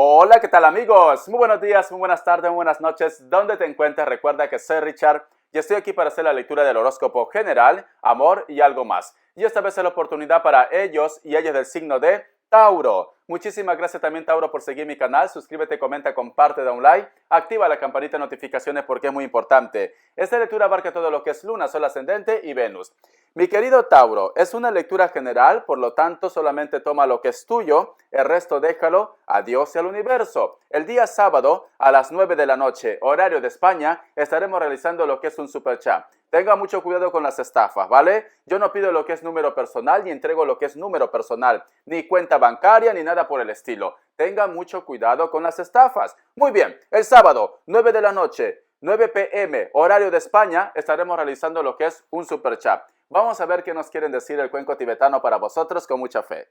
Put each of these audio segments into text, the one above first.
Hola, ¿qué tal amigos? Muy buenos días, muy buenas tardes, muy buenas noches. ¿Dónde te encuentras? Recuerda que soy Richard y estoy aquí para hacer la lectura del horóscopo general, amor y algo más. Y esta vez es la oportunidad para ellos y ellas del signo de Tauro. Muchísimas gracias también, Tauro, por seguir mi canal. Suscríbete, comenta, comparte, da un like. Activa la campanita de notificaciones porque es muy importante. Esta lectura abarca todo lo que es Luna, Sol ascendente y Venus. Mi querido Tauro, es una lectura general, por lo tanto solamente toma lo que es tuyo, el resto déjalo a Dios y al universo. El día sábado a las 9 de la noche, horario de España, estaremos realizando lo que es un super chat. Tenga mucho cuidado con las estafas, ¿vale? Yo no pido lo que es número personal ni entrego lo que es número personal, ni cuenta bancaria ni nada por el estilo. Tenga mucho cuidado con las estafas. Muy bien, el sábado, 9 de la noche, 9 p.m., horario de España, estaremos realizando lo que es un super chat. Vamos a ver qué nos quieren decir el cuenco tibetano para vosotros con mucha fe.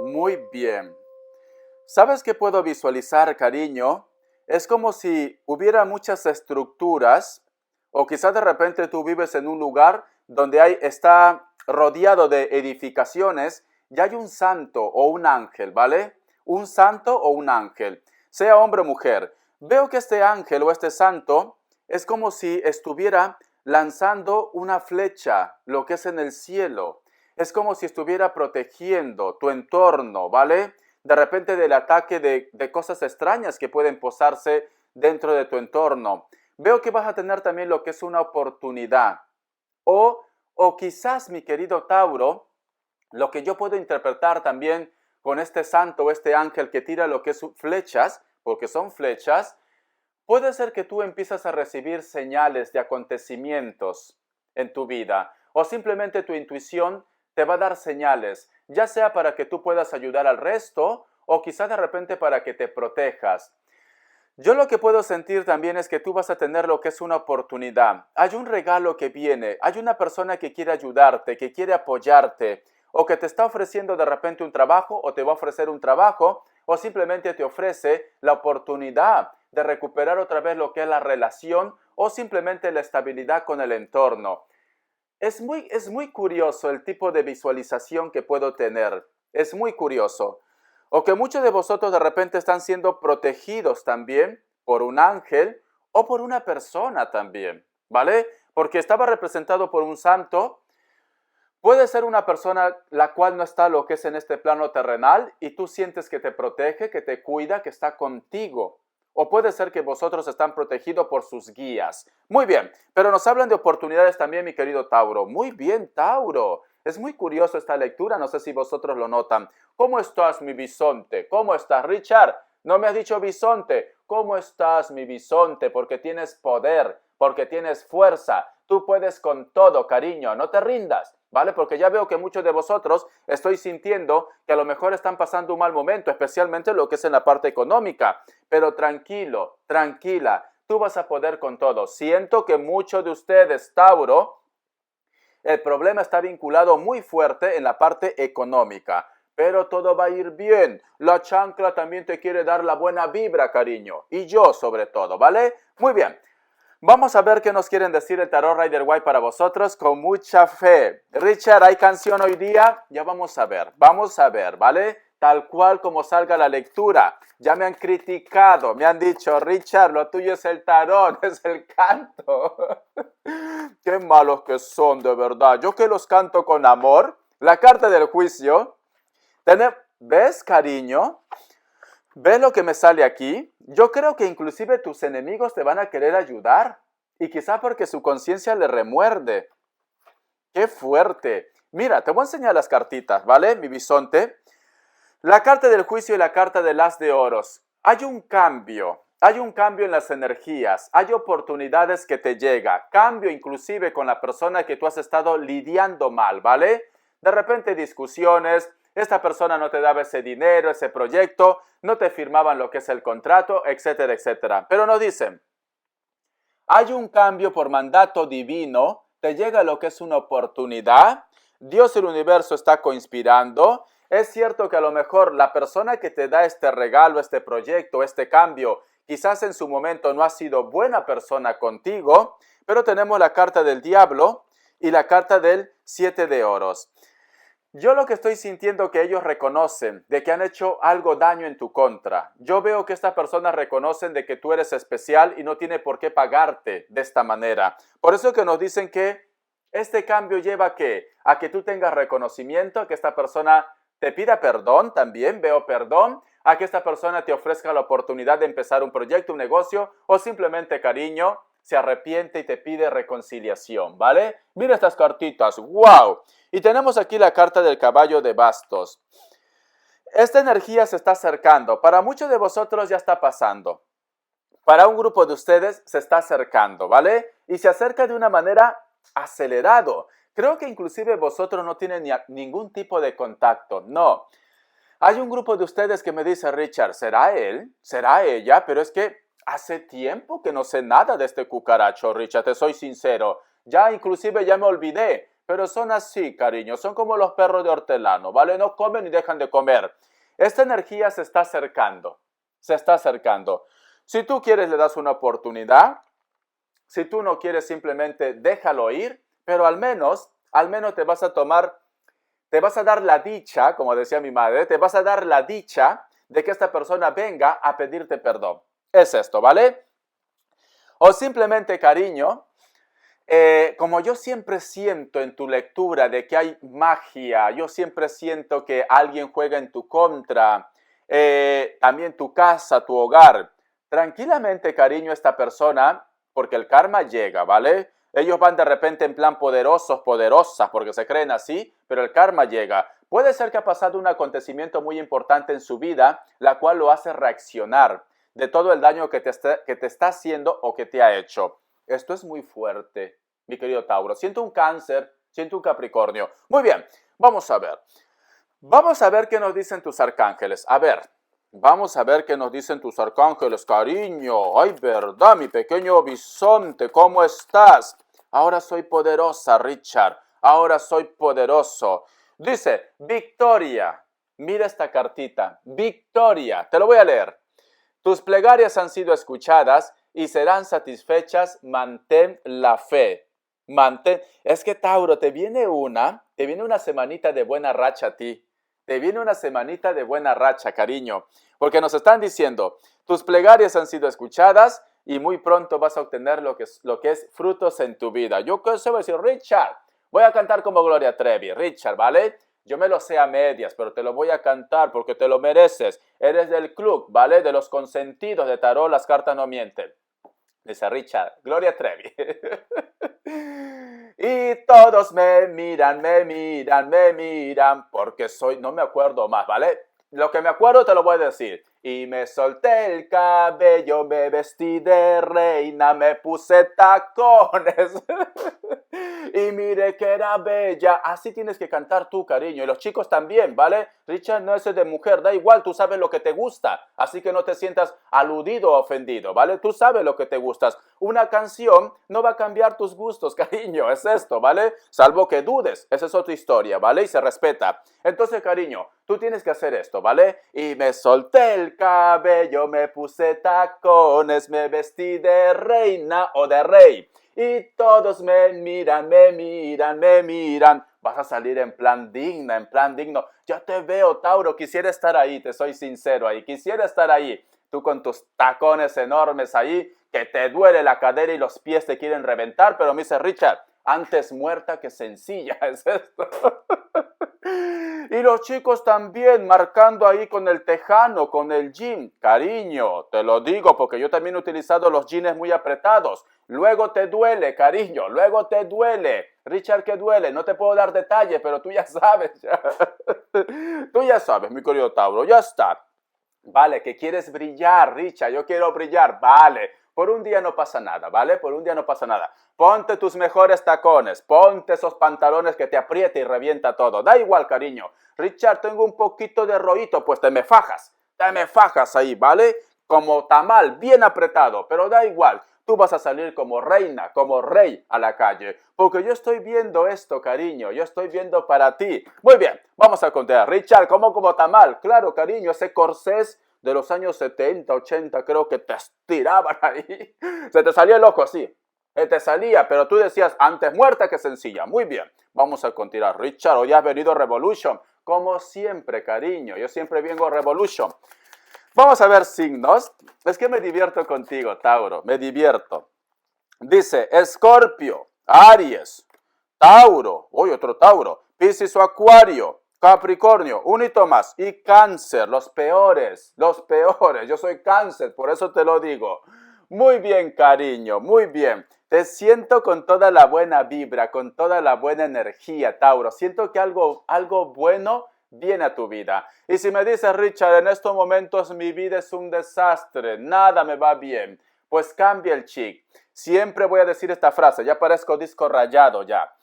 Muy bien. ¿Sabes qué puedo visualizar, cariño? Es como si hubiera muchas estructuras o quizás de repente tú vives en un lugar donde está rodeado de edificaciones y hay un santo o un ángel, ¿vale? Un santo o un ángel, sea hombre o mujer. Veo que este ángel o este santo es como si estuviera lanzando una flecha, lo que es en el cielo. Es como si estuviera protegiendo tu entorno, ¿vale? De repente del ataque de cosas extrañas que pueden posarse dentro de tu entorno. Veo que vas a tener también lo que es una oportunidad. O quizás, mi querido Tauro, lo que yo puedo interpretar también con este santo o este ángel que tira lo que es flechas, porque son flechas, puede ser que tú empiezas a recibir señales de acontecimientos en tu vida o simplemente tu intuición te va a dar señales, ya sea para que tú puedas ayudar al resto o quizá de repente para que te protejas. Yo lo que puedo sentir también es que tú vas a tener lo que es una oportunidad. Hay un regalo que viene, hay una persona que quiere ayudarte, que quiere apoyarte, o que te está ofreciendo de repente un trabajo, o te va a ofrecer un trabajo, o simplemente te ofrece la oportunidad de recuperar otra vez lo que es la relación, o simplemente la estabilidad con el entorno. Es muy curioso el tipo de visualización que puedo tener. Es muy curioso. O que muchos de vosotros de repente están siendo protegidos también por un ángel o por una persona también, ¿vale? Porque estaba representado por un santo. Puede ser una persona la cual no está lo que es en este plano terrenal y tú sientes que te protege, que te cuida, que está contigo. O puede ser que vosotros están protegidos por sus guías. Muy bien, pero nos hablan de oportunidades también, mi querido Tauro. Muy bien, Tauro. Es muy curioso esta lectura, no sé si vosotros lo notan. ¿Cómo estás, mi bisonte? ¿Cómo estás, Richard? No me has dicho bisonte. ¿Cómo estás, mi bisonte? Porque tienes poder, porque tienes fuerza. Tú puedes con todo, cariño, no te rindas. ¿Vale? Porque ya veo que muchos de vosotros estoy sintiendo que a lo mejor están pasando un mal momento, especialmente lo que es en la parte económica. Pero tranquilo, tranquila, tú vas a poder con todo. Siento que muchos de ustedes, Tauro, el problema está vinculado muy fuerte en la parte económica. Pero todo va a ir bien. La chancla también te quiere dar la buena vibra, cariño. Y yo sobre todo, ¿vale? Muy bien. Vamos a ver qué nos quieren decir el Tarot Rider White para vosotros con mucha fe. Richard, ¿hay canción hoy día? Ya vamos a ver, ¿vale? Tal cual como salga la lectura. Ya me han criticado, me han dicho, Richard, lo tuyo es el tarot, es el canto. Qué malos que son, de verdad. Yo que los canto con amor. La carta del juicio. ¿Ves, cariño? ¿Ves lo que me sale aquí? Yo creo que inclusive tus enemigos te van a querer ayudar. Y quizá porque su conciencia le remuerde. ¡Qué fuerte! Mira, te voy a enseñar las cartitas, ¿vale, mi bisonte? La carta del juicio y la carta del as de oros. Hay un cambio en las energías, hay oportunidades que te llegan. Cambio inclusive con la persona que tú has estado lidiando mal, ¿vale? De repente discusiones. Esta persona no te daba ese dinero, ese proyecto, no te firmaban lo que es el contrato, etcétera, etcétera. Pero no dicen, hay un cambio por mandato divino, te llega lo que es una oportunidad, Dios y el universo está conspirando. Es cierto que a lo mejor la persona que te da este regalo, este proyecto, este cambio, quizás en su momento no ha sido buena persona contigo, pero tenemos la carta del diablo y la carta del 7 de oros. Yo lo que estoy sintiendo que ellos reconocen de que han hecho algo daño en tu contra. Yo veo que estas personas reconocen de que tú eres especial y no tiene por qué pagarte de esta manera. Por eso que nos dicen que este cambio lleva a que tú tengas reconocimiento, a que esta persona te pida perdón también, veo perdón, a que esta persona te ofrezca la oportunidad de empezar un proyecto, un negocio o simplemente cariño, se arrepiente y te pide reconciliación, ¿vale? Mira estas cartitas, ¡wow! Y tenemos aquí la carta del caballo de bastos. Esta energía se está acercando. Para muchos de vosotros ya está pasando. Para un grupo de ustedes se está acercando, ¿vale? Y se acerca de una manera acelerado. Creo que inclusive vosotros no tienen ningún tipo de contacto. No. Hay un grupo de ustedes que me dice, Richard, ¿será él? ¿Será ella? Pero es que hace tiempo que no sé nada de este cucaracho, Richard, te soy sincero. Ya inclusive ya me olvidé. Pero son así, cariño, son como los perros de hortelano, ¿vale? No comen ni dejan de comer. Esta energía se está acercando, se está acercando. Si tú quieres, le das una oportunidad. Si tú no quieres, simplemente déjalo ir, pero al menos te vas a dar la dicha, como decía mi madre, te vas a dar la dicha de que esta persona venga a pedirte perdón. Es esto, ¿vale? O simplemente, cariño, como yo siempre siento en tu lectura de que hay magia, yo siempre siento que alguien juega en tu contra, también tu casa, tu hogar. Tranquilamente, cariño, esta persona, porque el karma llega, ¿vale? Ellos van de repente en plan poderosos, poderosas, porque se creen así, pero el karma llega. Puede ser que ha pasado un acontecimiento muy importante en su vida, la cual lo hace reaccionar de todo el daño que te está haciendo o que te ha hecho. Esto es muy fuerte, mi querido Tauro. Siento un Cáncer, siento un Capricornio. Muy bien, vamos a ver. Vamos a ver qué nos dicen tus arcángeles. A ver, vamos a ver qué nos dicen tus arcángeles, cariño. Ay, verdad, mi pequeño bisonte, ¿cómo estás? Ahora soy poderosa, Richard. Ahora soy poderoso. Dice, Victoria. Mira esta cartita. Victoria. Te lo voy a leer. Tus plegarias han sido escuchadas y serán satisfechas. Mantén la fe. Mantén. Es que, Tauro, te viene una semanita de buena racha a ti. Te viene una semanita de buena racha, cariño. Porque nos están diciendo, tus plegarias han sido escuchadas y muy pronto vas a obtener lo que es frutos en tu vida. Yo qué sé, voy a decir, Richard, voy a cantar como Gloria Trevi. Richard, ¿vale? Yo me lo sé a medias, pero te lo voy a cantar porque te lo mereces. Eres del club, ¿vale? De los consentidos de tarot, las cartas no mienten. Dice Richard, Gloria Trevi. Y todos me miran, porque no me acuerdo más, ¿vale? Lo que me acuerdo te lo voy a decir. Y me solté el cabello, me vestí de reina, me puse tacones. Y mire que era bella. Así tienes que cantar tú, cariño. Y los chicos también, ¿vale? Richard no es de mujer, da igual, tú sabes lo que te gusta. Así que no te sientas aludido o ofendido, ¿vale? Tú sabes lo que te gustas. Una canción no va a cambiar tus gustos, cariño. Es esto, ¿vale? Salvo que dudes. Esa es otra historia, ¿vale? Y se respeta. Entonces, cariño, tú tienes que hacer esto, ¿vale? Y me solté el cabello, me puse tacones, me vestí de reina o de rey. Y todos me miran. Vas a salir en plan digna, en plan digno. Yo te veo, Tauro, quisiera estar ahí, te soy sincero ahí. Quisiera estar ahí, tú con tus tacones enormes ahí, que te duele la cadera y los pies te quieren reventar. Pero me dice Richard, antes muerta que sencilla, es esto. Y los chicos también marcando ahí con el tejano, con el jean. Cariño, te lo digo porque yo también he utilizado los jeans muy apretados. Luego te duele, cariño, luego te duele. Richard, ¿qué duele? No te puedo dar detalles, pero tú ya sabes. Tú ya sabes, mi querido Tauro, ya está. Vale, que quieres brillar, Richard, yo quiero brillar, vale. Por un día no pasa nada, ¿vale? Por un día no pasa nada. Ponte tus mejores tacones, ponte esos pantalones que te aprieta y revienta todo. Da igual, cariño. Richard, tengo un poquito de rollito, pues te me fajas ahí, ¿vale? Como tamal, bien apretado, pero da igual. Tú vas a salir como reina, como rey a la calle. Porque yo estoy viendo esto, cariño. Yo estoy viendo para ti. Muy bien, vamos a contar. Richard, ¿cómo como tamal? Claro, cariño, ese corsés de los años 70, 80, creo que te estiraban ahí. Se te salía el ojo así. Te salía, pero tú decías, antes muerta que sencilla. Muy bien, vamos a continuar. Richard, hoy has venido Revolution. Como siempre, cariño. Yo siempre vengo a Revolution. Vamos a ver signos. Es que me divierto contigo, Tauro. Me divierto. Dice, Escorpio, Aries, Tauro, hoy otro Tauro, Piscis o Acuario, Capricornio, un hito más, y Cáncer, los peores, yo soy Cáncer, por eso te lo digo. Muy bien, cariño, muy bien. Te siento con toda la buena vibra, con toda la buena energía, Tauro. Siento que algo bueno viene a tu vida. Y si me dices, Richard, en estos momentos mi vida es un desastre, nada me va bien, pues cambia el chip. Siempre voy a decir esta frase, ya parezco disco rayado ya.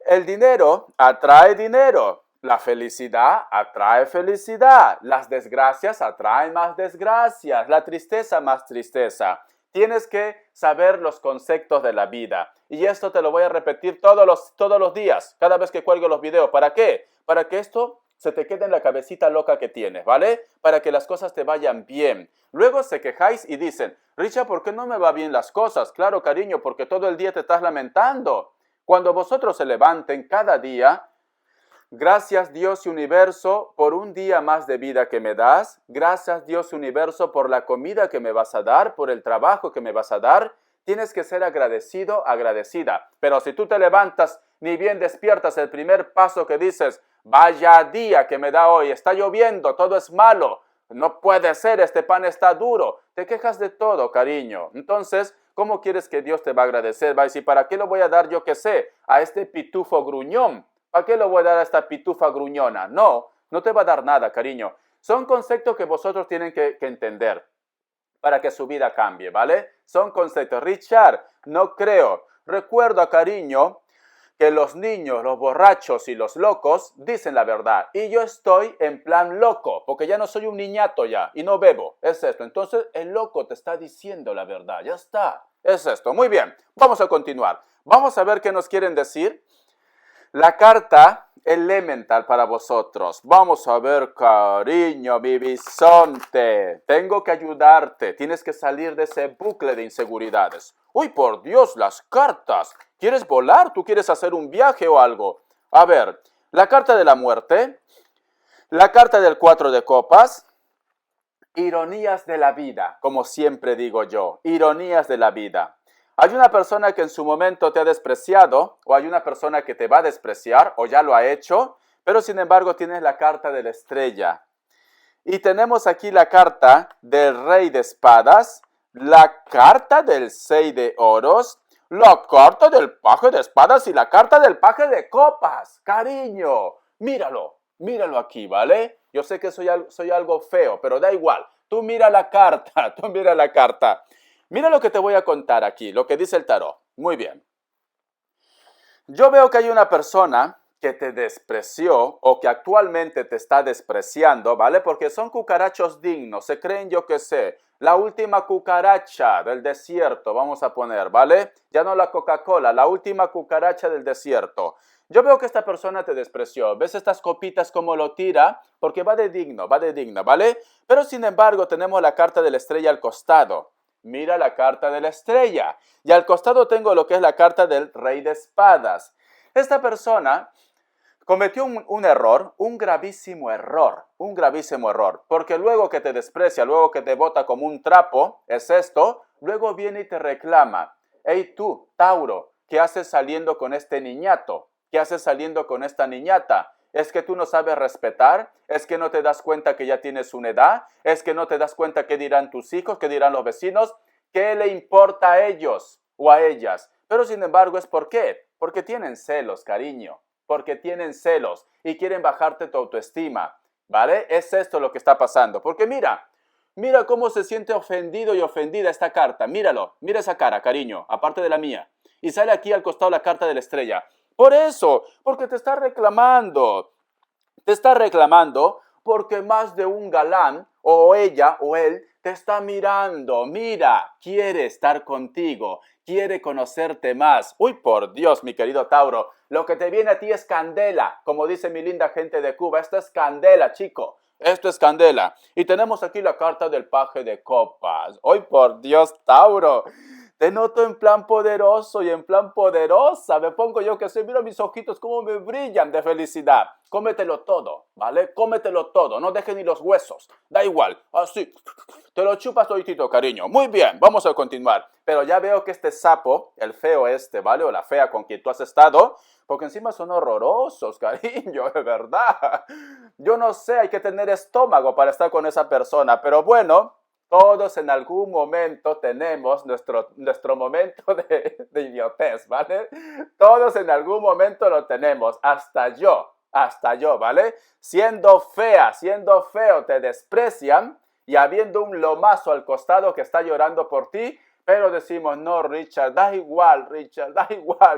El dinero atrae dinero, la felicidad atrae felicidad, las desgracias atraen más desgracias, la tristeza más tristeza. Tienes que saber los conceptos de la vida. Y esto te lo voy a repetir todos los días, cada vez que cuelgo los videos. ¿Para qué? Para que esto se te quede en la cabecita loca que tienes, ¿vale? Para que las cosas te vayan bien. Luego se quejáis y dicen, Richard, ¿por qué no me va bien las cosas? Claro, cariño, porque todo el día te estás lamentando. Cuando vosotros se levanten cada día, gracias Dios y universo por un día más de vida que me das. Gracias Dios y universo por la comida que me vas a dar, por el trabajo que me vas a dar. Tienes que ser agradecido, agradecida. Pero si tú te levantas, ni bien despiertas, el primer paso que dices, vaya día que me da hoy, está lloviendo, todo es malo, no puede ser, este pan está duro. Te quejas de todo, cariño. Entonces, ¿cómo quieres que Dios te va a agradecer? Va a decir, ¿para qué lo voy a dar yo que sé? A este pitufo gruñón. ¿Para qué lo voy a dar a esta pitufa gruñona? No, no te va a dar nada, cariño. Son conceptos que vosotros tienen que entender para que su vida cambie, ¿vale? Son conceptos. Richard, no creo. Recuerda, cariño, que los niños, los borrachos y los locos dicen la verdad. Y yo estoy en plan loco, porque ya no soy un niñato ya y no bebo. Es esto. Entonces, el loco te está diciendo la verdad. Ya está. Es esto. Muy bien. Vamos a continuar. Vamos a ver qué nos quieren decir. La carta elemental para vosotros. Vamos a ver, cariño, mi bisonte. Tengo que ayudarte. Tienes que salir de ese bucle de inseguridades. ¡Uy, por Dios, las cartas! ¿Quieres volar? ¿Tú quieres hacer un viaje o algo? A ver, la carta de la muerte, la carta del 4 de copas, ironías de la vida, como siempre digo yo, ironías de la vida. Hay una persona que en su momento te ha despreciado, o hay una persona que te va a despreciar, o ya lo ha hecho, pero sin embargo tienes la carta de la estrella. Y tenemos aquí la carta del rey de espadas, la carta del 6 de oros, la carta del paje de espadas y la carta del paje de copas. Cariño, míralo aquí, ¿vale? Yo sé que soy algo feo, pero da igual. Tú mira la carta, tú mira la carta. Mira lo que te voy a contar aquí, lo que dice el tarot. Muy bien. Yo veo que hay una persona que te despreció o que actualmente te está despreciando, ¿vale? Porque son cucarachos dignos, se creen, yo qué sé, la última cucaracha del desierto, vamos a poner, ¿vale? Ya no la Coca-Cola, la última cucaracha del desierto. Yo veo que esta persona te despreció. ¿Ves estas copitas como lo tira? Porque va de digno, ¿vale? Pero sin embargo tenemos la carta de la estrella al costado. Mira la carta de la estrella. Y al costado tengo lo que es la carta del rey de espadas. Esta persona cometió un error, un gravísimo error, porque luego que te desprecia, luego que te bota como un trapo, es esto, luego viene y te reclama. Hey tú, Tauro, ¿qué haces saliendo con este niñato? ¿Qué haces saliendo con esta niñata? ¿Es que tú no sabes respetar? ¿Es que no te das cuenta que ya tienes una edad? ¿Es que no te das cuenta qué dirán tus hijos, qué dirán los vecinos? ¿Qué le importa a ellos o a ellas? Pero sin embargo, ¿es por qué? Porque tienen celos, cariño. Porque tienen celos y quieren bajarte tu autoestima, ¿vale? Es esto lo que está pasando. Porque mira cómo se siente ofendido y ofendida esta carta. Míralo, mira esa cara, cariño, aparte de la mía. Y sale aquí al costado la carta de la estrella. Por eso, porque te está reclamando. Te está reclamando porque más de un galán, o ella o él, te está mirando. Mira, quiere estar contigo, quiere conocerte más. Uy, por Dios, mi querido Tauro, lo que te viene a ti es candela, como dice mi linda gente de Cuba. Esto es candela, chico. Esto es candela. Y tenemos aquí la carta del paje de copas. ¡Ay, por Dios, Tauro! Te noto en plan poderoso y en plan poderosa. Me pongo yo que sé, mira mis ojitos cómo me brillan de felicidad. Cómetelo todo, ¿vale? Cómetelo todo, no dejes ni los huesos. Da igual, así. Te lo chupas toditito, cariño. Muy bien, vamos a continuar. Pero ya veo que este sapo, el feo este, ¿vale? O la fea con quien tú has estado, porque encima son horrorosos, cariño, de verdad. Yo no sé, hay que tener estómago para estar con esa persona, pero bueno. Todos en algún momento tenemos nuestro momento de idiotez, ¿vale? Todos en algún momento lo tenemos, hasta yo, ¿vale? Siendo fea, siendo feo, te desprecian y habiendo un lomazo al costado que está llorando por ti, pero decimos, no, Richard, da igual,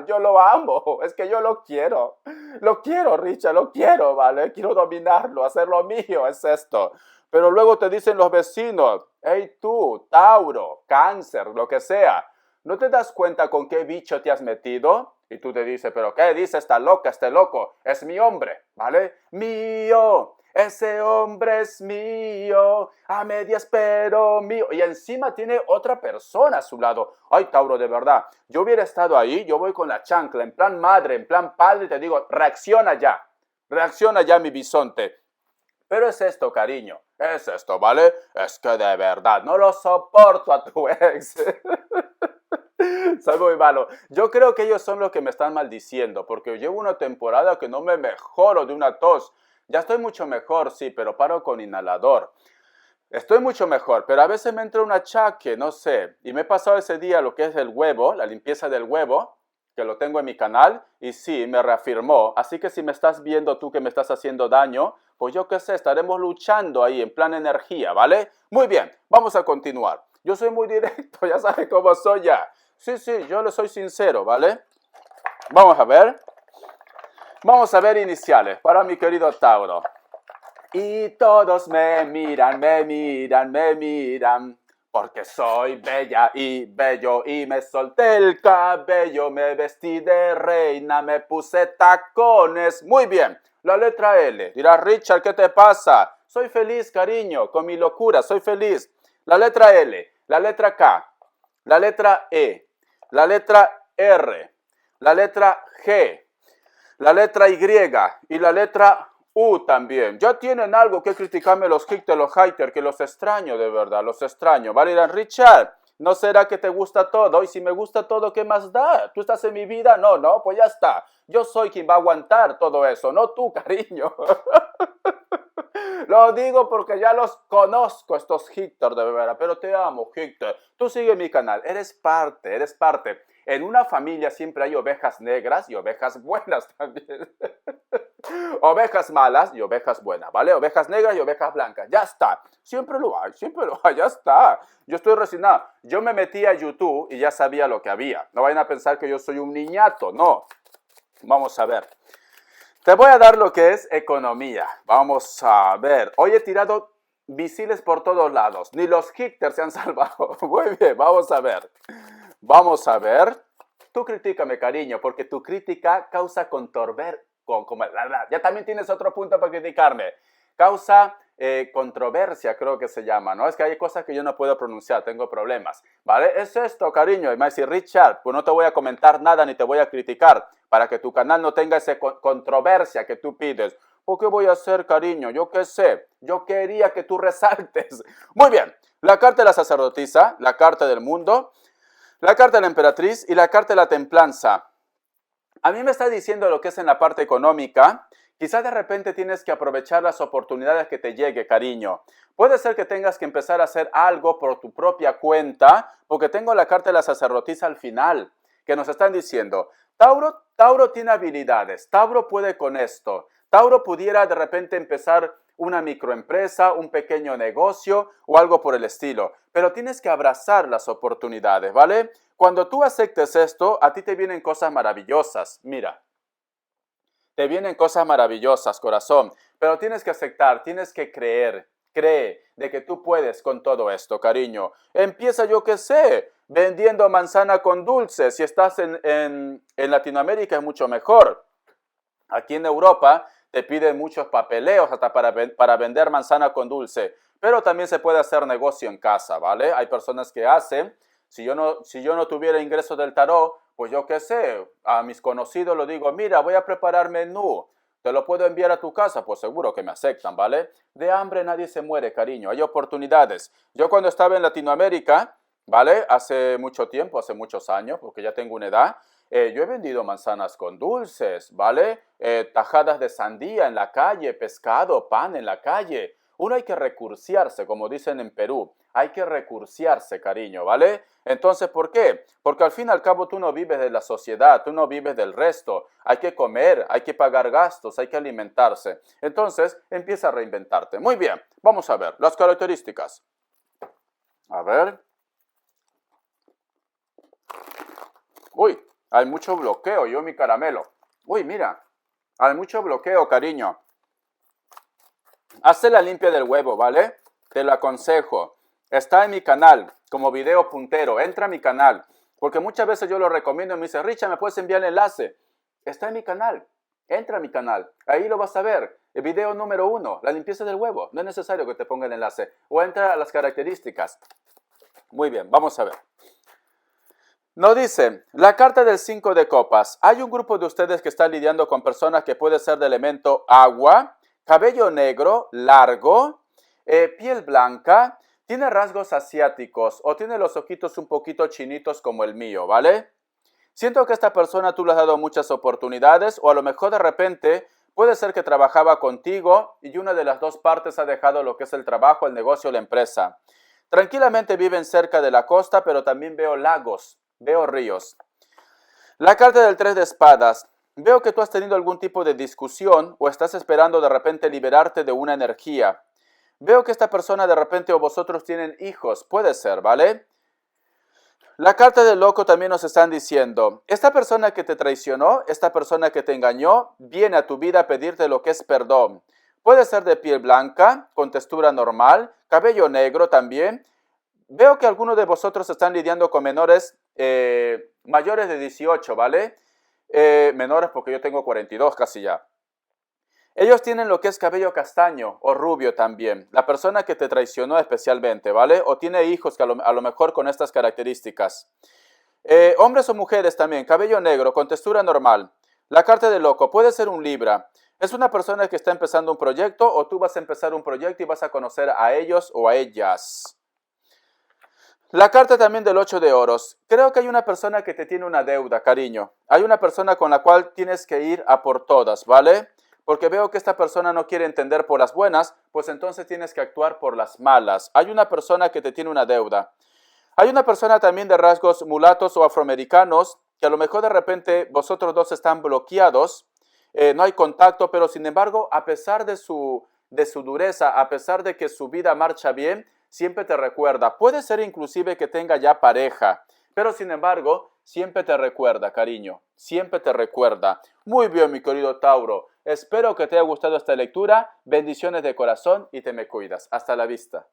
yo lo amo, es que yo lo quiero, Richard, lo quiero, ¿vale? Quiero dominarlo, hacerlo mío, es esto. Pero luego te dicen los vecinos, hey tú, Tauro, Cáncer, lo que sea, ¿no te das cuenta con qué bicho te has metido? Y tú te dices, ¿pero qué dice esta loca, este loco? Es mi hombre, ¿vale? Mío, ese hombre es mío, a medias pero mío. Y encima tiene otra persona a su lado. Ay, Tauro, de verdad, yo hubiera estado ahí, yo voy con la chancla, en plan madre, en plan padre, y te digo, reacciona ya, mi bisonte. Pero es esto, cariño, es esto, ¿vale? Es que de verdad no lo soporto a tu ex. Soy muy malo. Yo creo que ellos son los que me están maldiciendo, porque llevo una temporada que no me mejoro de una tos. Ya estoy mucho mejor, sí, pero paro con inhalador. Estoy mucho mejor, pero a veces me entra un achaque, no sé. Y me he pasado ese día lo que es el huevo, la limpieza del huevo, que lo tengo en mi canal, y sí, me reafirmó. Así que si me estás viendo tú que me estás haciendo daño, pues yo qué sé, estaremos luchando ahí en plan energía, ¿vale? Muy bien, vamos a continuar. Yo soy muy directo, ya sabes cómo soy ya. Sí, yo le soy sincero, ¿vale? Vamos a ver. Vamos a ver iniciales para mi querido Tauro. Y todos me miran, porque soy bella y bello y me solté el cabello, me vestí de reina, me puse tacones. Muy bien, la letra L. Dirá, Richard, ¿qué te pasa? Soy feliz, cariño, con mi locura, soy feliz. La letra L, la letra K, la letra E, la letra R, la letra G, la letra Y y la letra también. Ya tienen algo que criticarme los haters, los haters, que los extraño de verdad, los extraño. Vale, dirán, Richard, ¿no será que te gusta todo? Y si me gusta todo, ¿qué más da? ¿Tú estás en mi vida? No, pues ya está. Yo soy quien va a aguantar todo eso, no tú, cariño. Lo digo porque ya los conozco, estos haters de verdad, pero te amo, hater. Tú sigue mi canal, eres parte. En una familia siempre hay ovejas negras y ovejas buenas también. Ovejas malas y ovejas buenas, ¿vale? Ovejas negras y ovejas blancas, ya está. Siempre lo hay, ya está. Yo estoy resignado. Yo me metí a YouTube y ya sabía lo que había. No vayan a pensar que yo soy un niñato, no. Vamos a ver. Te voy a dar lo que es economía. Vamos a ver. Hoy he tirado misiles por todos lados. Ni los haters se han salvado. Muy bien, vamos a ver. Tú critícame, cariño, porque tu crítica causa ya también tienes otro punto para criticarme. Causa controversia, creo que se llama, ¿no? Es que hay cosas que yo no puedo pronunciar, tengo problemas, ¿vale? Es esto, cariño. Y me dice, Richard, pues no te voy a comentar nada ni te voy a criticar para que tu canal no tenga esa controversia que tú pides. ¿Por qué voy a hacer, cariño? Yo qué sé. Yo quería que tú resaltes. Muy bien. La carta de la sacerdotisa, la carta del mundo, la carta de la emperatriz y la carta de la templanza. A mí me está diciendo lo que es en la parte económica. Quizás de repente tienes que aprovechar las oportunidades que te llegue, cariño. Puede ser que tengas que empezar a hacer algo por tu propia cuenta, porque tengo la carta de la sacerdotisa al final, que nos están diciendo, Tauro tiene habilidades, Tauro puede con esto, Tauro pudiera de repente empezar una microempresa, un pequeño negocio o algo por el estilo, pero tienes que abrazar las oportunidades, ¿vale? Cuando tú aceptes esto, a ti te vienen cosas maravillosas, mira. Te vienen cosas maravillosas, corazón, pero tienes que aceptar, tienes que creer. Cree de que tú puedes con todo esto, cariño. Empieza, yo qué sé, vendiendo manzana con dulce. Si estás en Latinoamérica es mucho mejor. Aquí en Europa te piden muchos papeleos hasta para vender manzana con dulce, pero también se puede hacer negocio en casa, ¿vale? Hay personas que hacen, si yo no tuviera ingresos del tarot, pues yo qué sé, a mis conocidos les digo, mira, voy a preparar menú, te lo puedo enviar a tu casa, pues seguro que me aceptan, ¿vale? De hambre nadie se muere, cariño, hay oportunidades. Yo cuando estaba en Latinoamérica, ¿vale? Hace mucho tiempo, hace muchos años, porque ya tengo una edad, yo he vendido manzanas con dulces, ¿vale? Tajadas de sandía en la calle, pescado, pan en la calle. Uno hay que recursearse, como dicen en Perú. Hay que recursearse, cariño, ¿vale? Entonces, ¿por qué? Porque al fin y al cabo tú no vives de la sociedad, tú no vives del resto. Hay que comer, hay que pagar gastos, hay que alimentarse. Entonces, empieza a reinventarte. Muy bien, vamos a ver las características. A ver. Uy, hay mucho bloqueo, yo mi caramelo. Uy, mira, hay mucho bloqueo, cariño. Hazte la limpia del huevo, ¿vale? Te lo aconsejo. Está en mi canal como video puntero. Entra a mi canal. Porque muchas veces yo lo recomiendo y me dice, Richard, ¿me puedes enviar el enlace? Está en mi canal. Entra a mi canal. Ahí lo vas a ver. El video número 1, la limpieza del huevo. No es necesario que te ponga el enlace. O entra a las características. Muy bien, vamos a ver. Nos dice, la carta del 5 de copas. Hay un grupo de ustedes que está lidiando con personas que puede ser de elemento agua, cabello negro, largo, piel blanca, tiene rasgos asiáticos o tiene los ojitos un poquito chinitos como el mío, ¿vale? Siento que a esta persona tú le has dado muchas oportunidades o a lo mejor de repente puede ser que trabajaba contigo y una de las dos partes ha dejado lo que es el trabajo, el negocio, la empresa. Tranquilamente viven cerca de la costa, pero también veo lagos. Veo ríos. La carta del 3 de espadas. Veo que tú has tenido algún tipo de discusión o estás esperando de repente liberarte de una energía. Veo que esta persona de repente o vosotros tienen hijos. Puede ser, ¿vale? La carta del loco también nos están diciendo, esta persona que te traicionó, esta persona que te engañó, viene a tu vida a pedirte lo que es perdón. Puede ser de piel blanca, con textura normal, cabello negro también. Veo que algunos de vosotros están lidiando con menores mayores de 18, ¿vale? Menores porque yo tengo 42 casi ya. Ellos tienen lo que es cabello castaño o rubio también. La persona que te traicionó especialmente, ¿vale? O tiene hijos que a lo mejor con estas características. Hombres o mujeres también, cabello negro, con textura normal. La carta del loco puede ser un Libra. Es una persona que está empezando un proyecto o tú vas a empezar un proyecto y vas a conocer a ellos o a ellas. La carta también del 8 de oros. Creo que hay una persona que te tiene una deuda, cariño. Hay una persona con la cual tienes que ir a por todas, ¿vale? Porque veo que esta persona no quiere entender por las buenas, pues entonces tienes que actuar por las malas. Hay una persona que te tiene una deuda. Hay una persona también de rasgos mulatos o afroamericanos, que a lo mejor de repente vosotros dos están bloqueados, no hay contacto, pero sin embargo, a pesar de su dureza, a pesar de que su vida marcha bien, siempre te recuerda. Puede ser inclusive que tenga ya pareja, pero sin embargo, siempre te recuerda, cariño. Siempre te recuerda. Muy bien, mi querido Tauro. Espero que te haya gustado esta lectura. Bendiciones de corazón y te me cuidas. Hasta la vista.